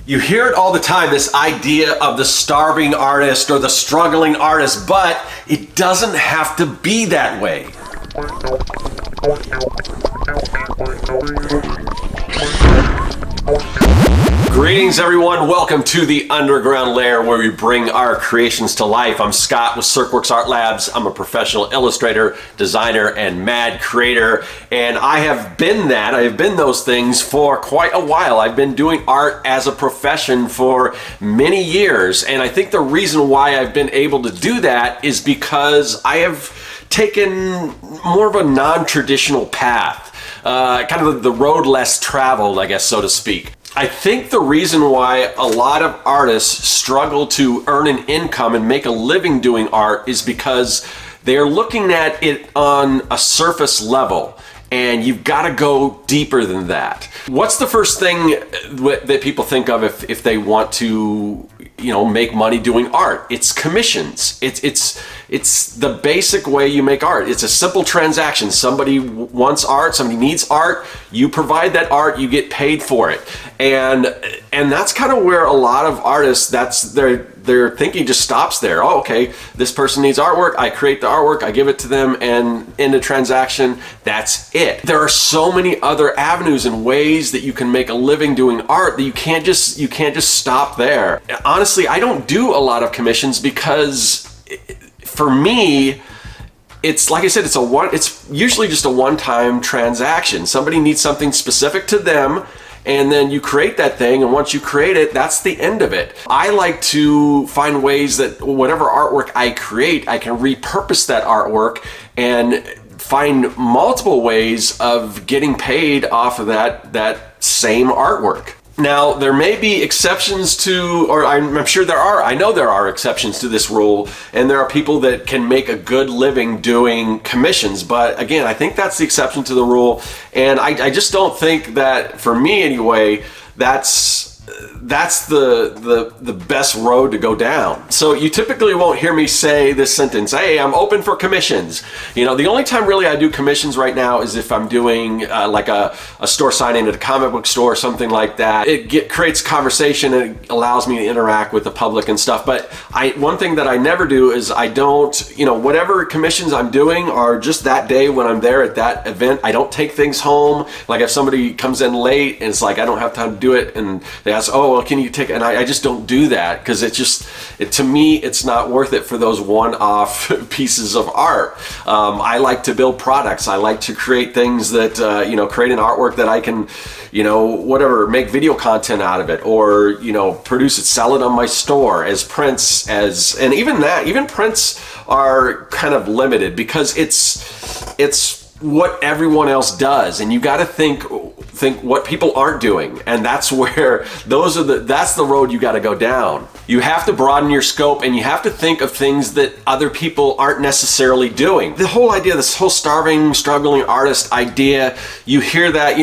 You hear it all the time, this idea of the starving artist or the struggling artist, but it doesn't have to be that way. Greetings everyone, welcome to the underground lair where we bring our creations to life. I'm Scott with Serkworks Art Labs. I'm a professional illustrator, designer, and mad creator, and I have been those things for quite a while. I've been doing art as a profession for many years, and I think the reason why I've been able to do that is because I have taken more of a non-traditional path, kind of the road less traveled, I guess, so to speak. I think the reason why a lot of artists struggle to earn an income and make a living doing art is because they're looking at it on a surface level, and you've got to go deeper than that. What's the first thing that people think of if they want to, make money doing art? It's commissions. It's the basic way you make art. It's a simple transaction. Somebody wants art, somebody needs art, you provide that art, you get paid for it. And that's kind of where a lot of artists, their thinking just stops there. Oh, okay, this person needs artwork, I create the artwork, I give it to them, and in the transaction, that's it. There are so many other avenues and ways that you can make a living doing art that you can't just stop there. Honestly, I don't do a lot of commissions because for me, it's like I said, it's usually just a one-time transaction. Somebody needs something specific to them, and then you create that thing, and once you create it, that's the end of it. I like to find ways that whatever artwork I create, I can repurpose that artwork and find multiple ways of getting paid off of that same artwork. Now, there may be exceptions to, or I'm sure there are, I know there are exceptions to this rule, and there are people that can make a good living doing commissions, but again, I think that's the exception to the rule, and I just don't think that, for me anyway, that's the best road to go down. So you typically won't hear me say this sentence, hey, I'm open for commissions. The only time really I do commissions right now is if I'm doing like a store signing at a comic book store or something like that. It creates conversation and it allows me to interact with the public and stuff. But one thing that I never do is I don't, whatever commissions I'm doing are just that day when I'm there at that event. I don't take things home. Like if somebody comes in late and it's like, I don't have time to do it, and they ask, oh, well, can you take it? And I just don't do that because to me, it's not worth it for those one-off pieces of art. I like to build products. I like to create things that, create an artwork that I can, make video content out of it, or, produce it, sell it on my store as prints, and even prints are kind of limited because it's what everyone else does, and you got to think what people aren't doing, and that's where that's the road you got to go down. You have to broaden your scope, and you have to think of things that other people aren't necessarily doing. The whole idea, this whole starving, struggling artist idea, you hear that,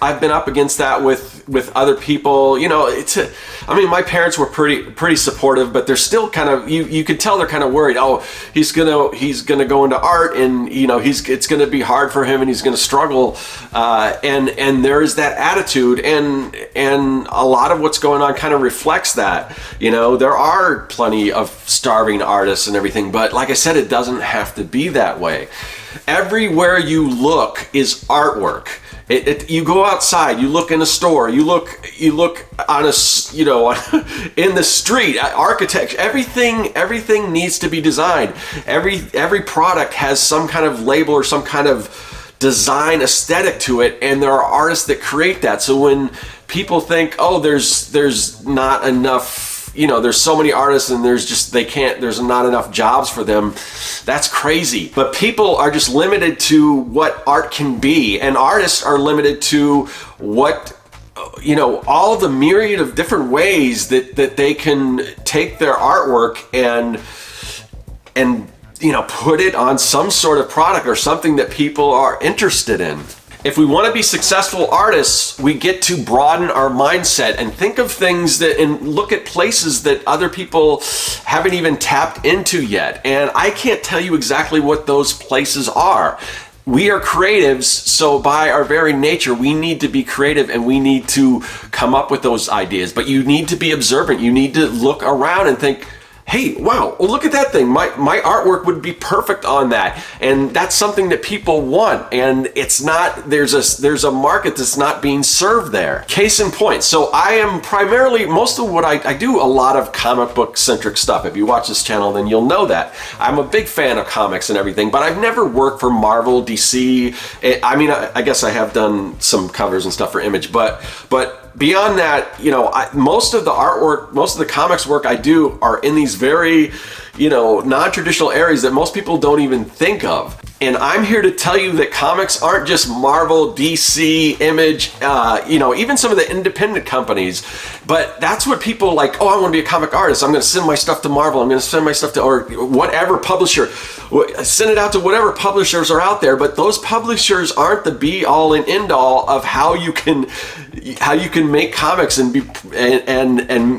I've been up against that with other people. My parents were pretty supportive, but they're still kind of, you could tell they're kind of worried. Oh, he's gonna go into art, and it's gonna be hard for him, and he's gonna struggle, and there is that attitude, and a lot of what's going on kind of reflects that. There are plenty of starving artists and everything, but like I said, it doesn't have to be that way. Everywhere you look is artwork. You go outside, you look in a store, you look on in the street, architecture, everything needs to be designed. Every product has some kind of label or some kind of design aesthetic to it, and there are artists that create that. So when people think, oh, there's not enough, there's so many artists and there's not enough jobs for them, that's crazy. But people are just limited to what art can be, and artists are limited to what, all the myriad of different ways that they can take their artwork and put it on some sort of product or something that people are interested in. If we want to be successful artists, we get to broaden our mindset and think of things and look at places that other people haven't even tapped into yet. And I can't tell you exactly what those places are. we are creatives, so by our very nature, we need to be creative and we need to come up with those ideas. But you need to be observant. You need to look around and think, hey, wow, well, look at that thing. My artwork would be perfect on that. And that's something that people want. And it's not, there's a market that's not being served there. Case in point. So I am primarily, most of what I do a lot of comic book centric stuff. If you watch this channel, then you'll know that. I'm a big fan of comics and everything, but I've never worked for Marvel, DC. I mean, I guess I have done some covers and stuff for Image, but beyond that, you know, most of the artwork, most of the comics work I do are in these very, you know, non-traditional areas that most people don't even think of. And I'm here to tell you that comics aren't just Marvel, DC, Image, you know, even some of the independent companies. But that's what people like, oh, I want to be a comic artist. I'm going to send my stuff to Marvel. I'm going to send my stuff to, or whatever publisher. Send it out to whatever publishers are out there. But those publishers aren't the be all and end all of how you can make comics and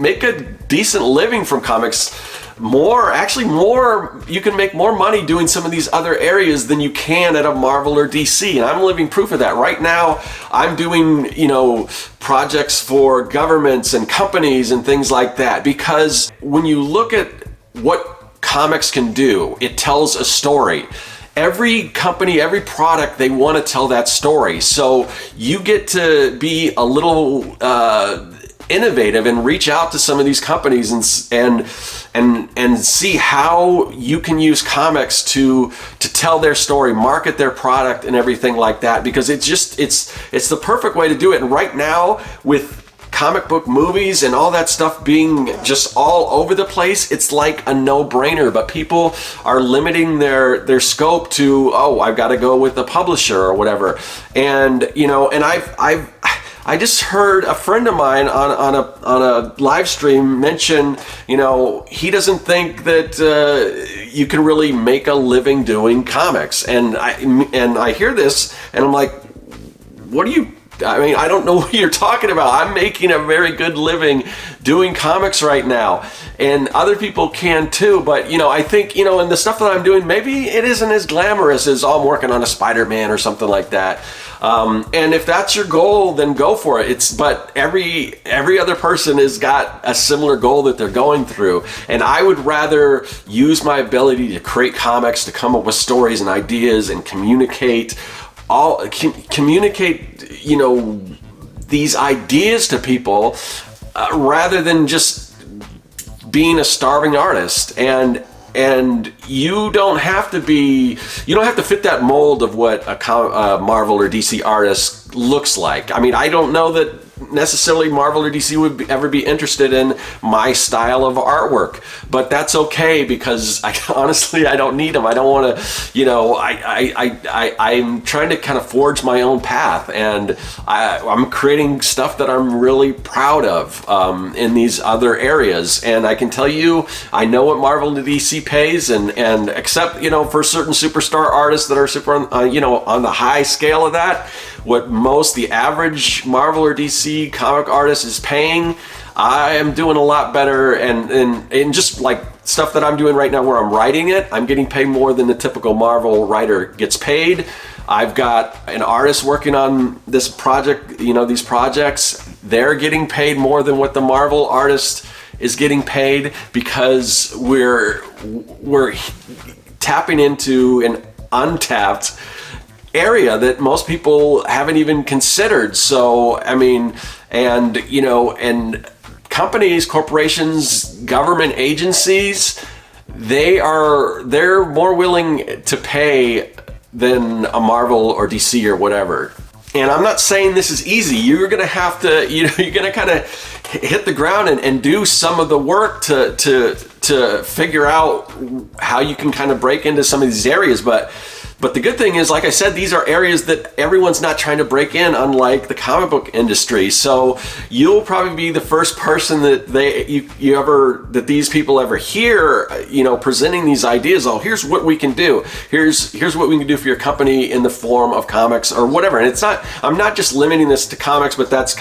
make a decent living from comics. You can make more money doing some of these other areas than you can at a Marvel or DC, and I'm living proof of that. Right now, I'm doing, you know, projects for governments and companies and things like that, because when you look at what comics can do, it tells a story. Every company, every product, they want to tell that story. So you get to be a little innovative and reach out to some of these companies and see how you can use comics to tell their story, market their product and everything like that, because it's the perfect way to do it. And right now, with comic book movies and all that stuff being just all over the place, it's like a no-brainer. But people are limiting their scope to, oh, I've got to go with the publisher or whatever. And you know, and I just heard a friend of mine on a live stream mention, you know, he doesn't think that you can really make a living doing comics. And I hear this and I'm like, what do you, I mean, I don't know what you're talking about. I'm making a very good living doing comics right now, and other people can too. But, you know, I think, you know, in the stuff that I'm doing, maybe it isn't as glamorous as, oh, I'm working on a Spider-Man or something like that. And if that's your goal, then go for it. But every other person has got a similar goal that they're going through. And I would rather use my ability to create comics, to come up with stories and ideas and communicate, you know, these ideas to people, rather than just being a starving artist. And you don't have to fit that mold of what a Marvel or DC artist looks like. I mean, I don't know that necessarily Marvel or DC would ever be interested in my style of artwork, but that's okay, because honestly, I don't need them. I don't want to, you know, I'm trying to kind of forge my own path, and I'm creating stuff that I'm really proud of in these other areas. And I can tell you, I know what Marvel and DC pays, and except, you know, for certain superstar artists that are super on, you know, on the high scale of that, what the average Marvel or DC comic artist is paying, I am doing a lot better. And just like stuff that I'm doing right now where I'm writing it, I'm getting paid more than the typical Marvel writer gets paid. I've got an artist working on this project, you know, these projects, they're getting paid more than what the Marvel artist is getting paid, because we're tapping into an untapped area that most people haven't even considered. So, I mean, and, you know, and companies, corporations, government agencies, they're more willing to pay than a Marvel or DC or whatever. And I'm not saying this is easy. You're gonna have to, you know, you're gonna kind of hit the ground and do some of the work to figure out how you can kind of break into some of these areas. But the good thing is, like I said, these are areas that everyone's not trying to break in, unlike the comic book industry. So you'll probably be the first person that these people ever hear, you know, presenting these ideas. Oh, here's what we can do. Here's what we can do for your company in the form of comics or whatever. And I'm not just limiting this to comics, but that's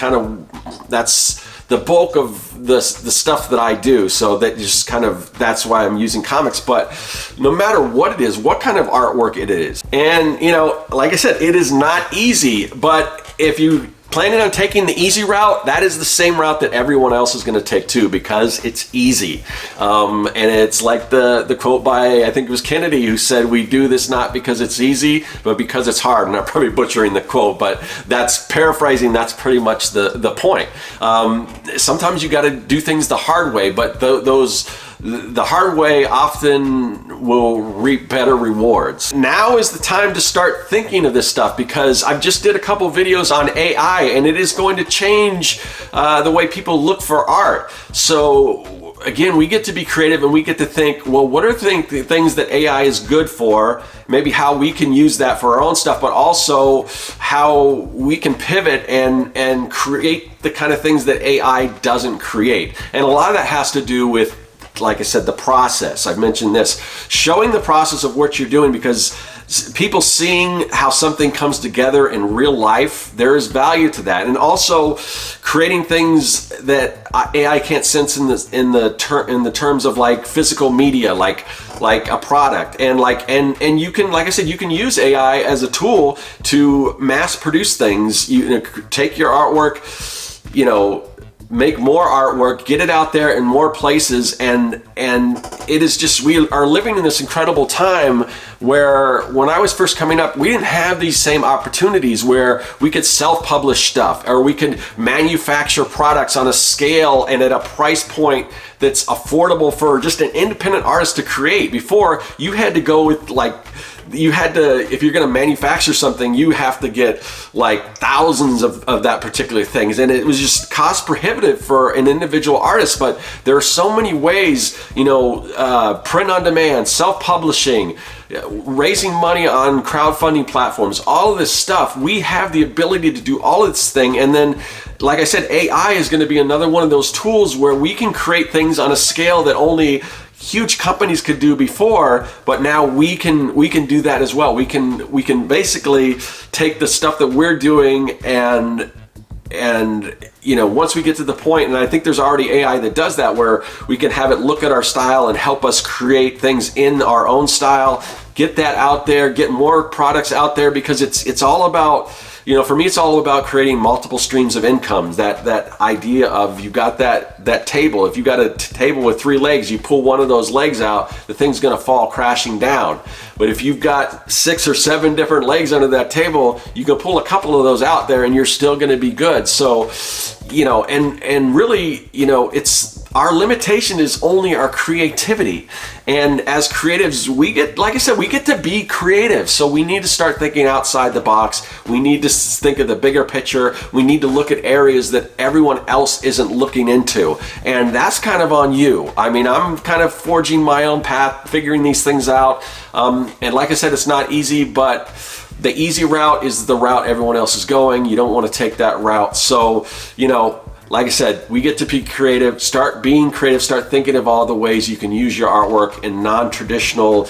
the the bulk of the stuff that I do. So that just kind of, that's why I'm using comics. But no matter what it is, what kind of artwork it is, and you know, like I said, it is not easy, but if you planning on taking the easy route, that is the same route that everyone else is going to take too, because it's easy. And it's like the quote by, I think it was Kennedy, who said, "We do this not because it's easy, but because it's hard." And I'm probably butchering the quote, but that's paraphrasing. That's pretty much the point. Sometimes you got to do things the hard way, but the hard way often will reap better rewards. Now is the time to start thinking of this stuff, because I've just did a couple videos on AI, and it is going to change the way people look for art. So again, we get to be creative, and we get to think, well, what are the things that AI is good for? Maybe how we can use that for our own stuff, but also how we can pivot and create the kind of things that AI doesn't create. And a lot of that has to do with, like I said, the process. I've mentioned this, showing the process of what you're doing, because people seeing how something comes together in real life, there is value to that. And also creating things that AI can't sense in the terms of like physical media, like a product, and you can, like I said, you can use AI as a tool to mass produce things. You take your artwork, you know, make more artwork, get it out there in more places, and it is just, we are living in this incredible time where, when I was first coming up, we didn't have these same opportunities where we could self-publish stuff, or we could manufacture products on a scale and at a price point that's affordable for just an independent artist to create. Before, you had to go with if you're going to manufacture something, you have to get like thousands of that particular things, and it was just cost prohibitive for an individual artist. But there are so many ways, you know, print on demand, self-publishing, raising money on crowdfunding platforms, all of this stuff. We have the ability to do all of this thing, and then, like I said, AI is going to be another one of those tools where we can create things on a scale that only huge companies could do before, but now we can do that as well. We can basically take the stuff that we're doing, and you know, once we get to the point, and I think there's already AI that does that, where we can have it look at our style and help us create things in our own style, get that out there, get more products out there, because it's all about, you know, for me, it's all about creating multiple streams of income. That idea of, you got that table. If you got a table with 3 legs, you pull one of those legs out, the thing's going to fall crashing down. But if you've got 6 or 7 different legs under that table, you can pull a couple of those out there, and you're still going to be good. So, you know, and really, you know, it's, our limitation is only our creativity. And as creatives, we get, like I said, we get to be creative. So we need to start thinking outside the box. We need to think of the bigger picture. We need to look at areas that everyone else isn't looking into. And that's kind of on you. I mean, I'm kind of forging my own path, figuring these things out. And like I said, it's not easy, but the easy route is the route everyone else is going. You don't want to take that route. So, you know, like I said, we get to be creative, start being creative, start thinking of all the ways you can use your artwork in a non-traditional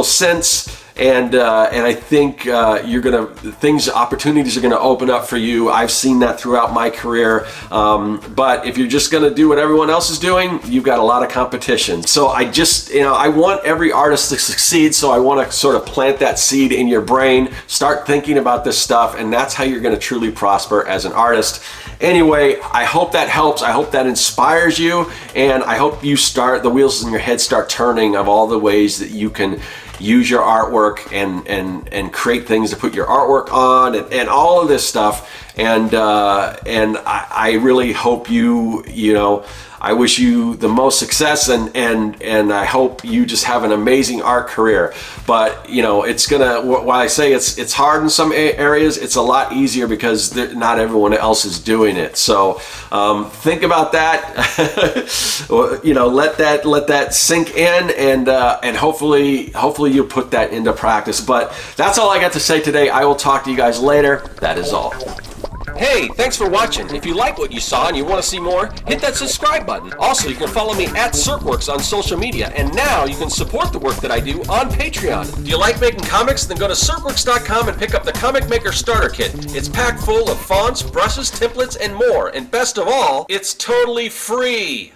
sense. And I think opportunities are gonna open up for you. I've seen that throughout my career. But if you're just gonna do what everyone else is doing, you've got a lot of competition. So I just, you know, I want every artist to succeed. So I want to sort of plant that seed in your brain, start thinking about this stuff, and that's how you're gonna truly prosper as an artist. Anyway, I hope that helps. I hope that inspires you, and I hope the wheels in your head start turning of all the ways that you can use your artwork and create things to put your artwork on, and all of this stuff. And I really hope you know, I wish you the most success, and I hope you just have an amazing art career. But you know, it's gonna, while I say it's hard in some areas, it's a lot easier because not everyone else is doing it. So think about that. You know, let that sink in, and hopefully you put that into practice. But that's all I got to say today. I will talk to you guys later. That is all. Hey, thanks for watching. If you like what you saw and you want to see more, hit that subscribe button. Also, you can follow me at Serkworks on social media, and now you can support the work that I do on Patreon. Do you like making comics? Then go to Serkworks.com and pick up the Comic Maker Starter Kit. It's packed full of fonts, brushes, templates, and more. And best of all, it's totally free.